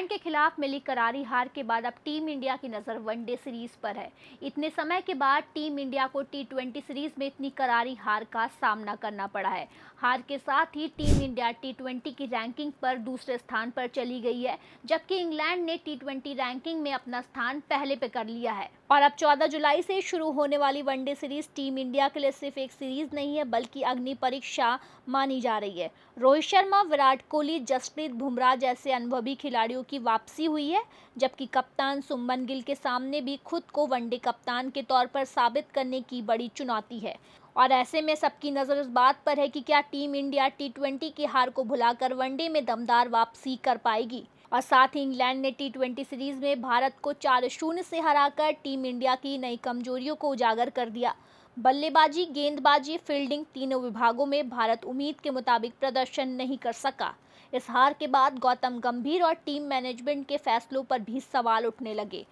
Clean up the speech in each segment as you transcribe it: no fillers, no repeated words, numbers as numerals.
England के खिलाफ मिली करारी हार के बाद अब टीम इंडिया की नज़र वनडे सीरीज पर है। इतने समय के बाद टीम इंडिया को टी20 सीरीज में इतनी करारी हार का सामना करना पड़ा है। हार के साथ ही टीम इंडिया टी20 की रैंकिंग पर दूसरे स्थान पर चली गई है, जबकि इंग्लैंड ने टी20 रैंकिंग में अपना स्थान पहले पे कर लिया है। और अब 14 जुलाई से शुरू होने वाली वनडे सीरीज टीम इंडिया के लिए सिर्फ एक सीरीज नहीं है, बल्कि अग्नि परीक्षा मानी जा रही है। रोहित शर्मा, विराट कोहली, जसप्रीत बुमराह जैसे अनुभवी खिलाड़ियों की वापसी हुई है, जबकि कप्तान शुभमन गिल के सामने भी खुद को वनडे कप्तान के तौर पर साबित करने की बड़ी चुनौती है। और ऐसे में सबकी नज़र इस बात पर है कि क्या टीम इंडिया टी20 की हार को भुलाकर वनडे में दमदार वापसी कर पाएगी। और साथ ही इंग्लैंड ने टी20 सीरीज में भारत को 4-0 से हराकर टीम इंडिया की नई कमजोरियों को उजागर कर दिया। बल्लेबाजी, गेंदबाजी, फील्डिंग तीनों विभागों में भारत उम्मीद के मुताबिक प्रदर्शन नहीं कर सका। इस हार के बाद गौतम गंभीर और टीम मैनेजमेंट के फैसलों पर भी सवाल उठने लगे।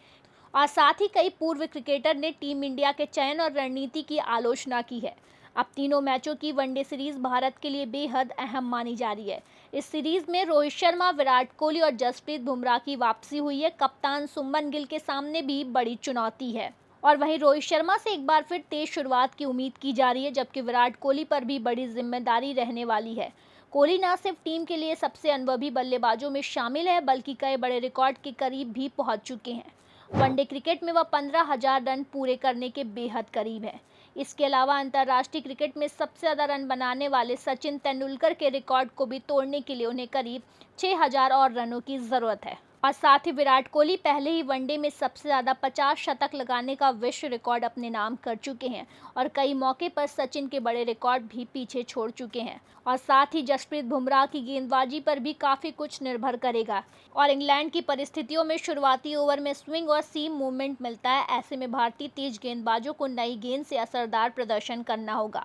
और साथ ही कई पूर्व क्रिकेटर ने टीम इंडिया के चयन और रणनीति की आलोचना की है। अब तीनों मैचों की वनडे सीरीज भारत के लिए बेहद अहम मानी जा रही है। इस सीरीज में रोहित शर्मा, विराट कोहली और जसप्रीत बुमराह की वापसी हुई है। कप्तान शुभमन गिल के सामने भी बड़ी चुनौती है। और वहीं रोहित शर्मा से एक बार फिर तेज शुरुआत की उम्मीद की जा रही है, जबकि विराट कोहली पर भी बड़ी जिम्मेदारी रहने वाली है। कोहली न सिर्फ टीम के लिए सबसे अनुभवी बल्लेबाजों में शामिल है, बल्कि कई बड़े रिकॉर्ड के करीब भी पहुंच चुके हैं। वनडे क्रिकेट में वह 15,000 रन पूरे करने के बेहद करीब है। इसके अलावा अंतर्राष्ट्रीय क्रिकेट में सबसे ज़्यादा रन बनाने वाले सचिन तेंदुलकर के रिकॉर्ड को भी तोड़ने के लिए उन्हें करीब 6,000 और रनों की ज़रूरत है। और साथ ही विराट कोहली पहले ही वनडे में सबसे ज़्यादा 50 शतक लगाने का विश्व रिकॉर्ड अपने नाम कर चुके हैं और कई मौके पर सचिन के बड़े रिकॉर्ड भी पीछे छोड़ चुके हैं। और साथ ही जसप्रीत बुमराह की गेंदबाजी पर भी काफ़ी कुछ निर्भर करेगा। और इंग्लैंड की परिस्थितियों में शुरुआती ओवर में स्विंग और सीम मूवमेंट मिलता है। ऐसे में भारतीय तेज गेंदबाजों को नई गेंद से असरदार प्रदर्शन करना होगा।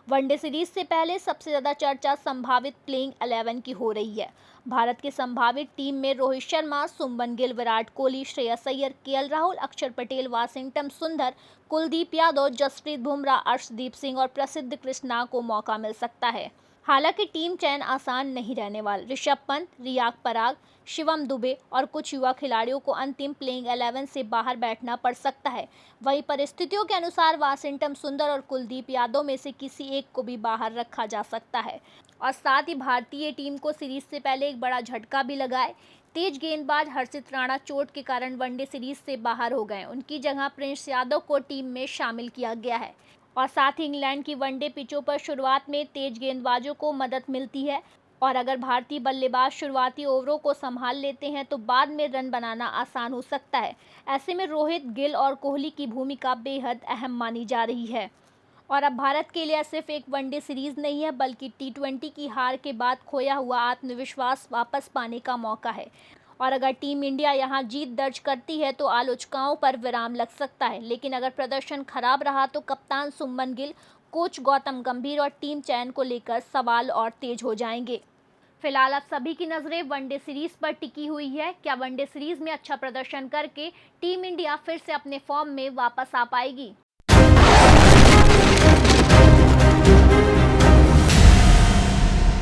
वनडे सीरीज से पहले सबसे ज़्यादा चर्चा संभावित प्लेइंग 11 की हो रही है। भारत की संभावित टीम में रोहित शर्मा, शुभमन गिल, विराट कोहली, श्रेयस अय्यर, केएल राहुल, अक्षर पटेल, वाशिंगटन सुंदर, कुलदीप यादव, जसप्रीत बुमराह, अर्शदीप सिंह और प्रसिद्ध कृष्णा को मौका मिल सकता है। हालांकि टीम चयन आसान नहीं रहने वाला। ऋषभ पंत, रियाक पराग, शिवम दुबे और कुछ युवा खिलाड़ियों को अंतिम प्लेइंग 11 से बाहर बैठना पड़ सकता है। वहीं परिस्थितियों के अनुसार वाशिंगटन सुंदर और कुलदीप यादव में से किसी एक को भी बाहर रखा जा सकता है। और साथ ही भारतीय टीम को सीरीज से पहले एक बड़ा झटका भी लगा है। तेज गेंदबाज हर्षित राणा चोट के कारण वनडे सीरीज से बाहर हो गए। उनकी जगह प्रिंस यादव को टीम में शामिल किया गया है। और साथ ही इंग्लैंड की वनडे पिचों पर शुरुआत में तेज गेंदबाजों को मदद मिलती है और अगर भारतीय बल्लेबाज शुरुआती ओवरों को संभाल लेते हैं तो बाद में रन बनाना आसान हो सकता है। ऐसे में रोहित, गिल और कोहली की भूमिका बेहद अहम मानी जा रही है। और अब भारत के लिए सिर्फ एक वनडे सीरीज नहीं है, बल्कि टी20 की हार के बाद खोया हुआ आत्मविश्वास वापस पाने का मौका है। और अगर टीम इंडिया यहां जीत दर्ज करती है तो आलोचकाओं पर विराम लग सकता है, लेकिन अगर प्रदर्शन खराब रहा तो कप्तान शुभमन गिल, कोच गौतम गंभीर और टीम चयन को लेकर सवाल और तेज हो जाएंगे। फिलहाल अब सभी की नज़रें वनडे सीरीज पर टिकी हुई है। क्या वनडे सीरीज में अच्छा प्रदर्शन करके टीम इंडिया फिर से अपने फॉर्म में वापस आ पाएगी?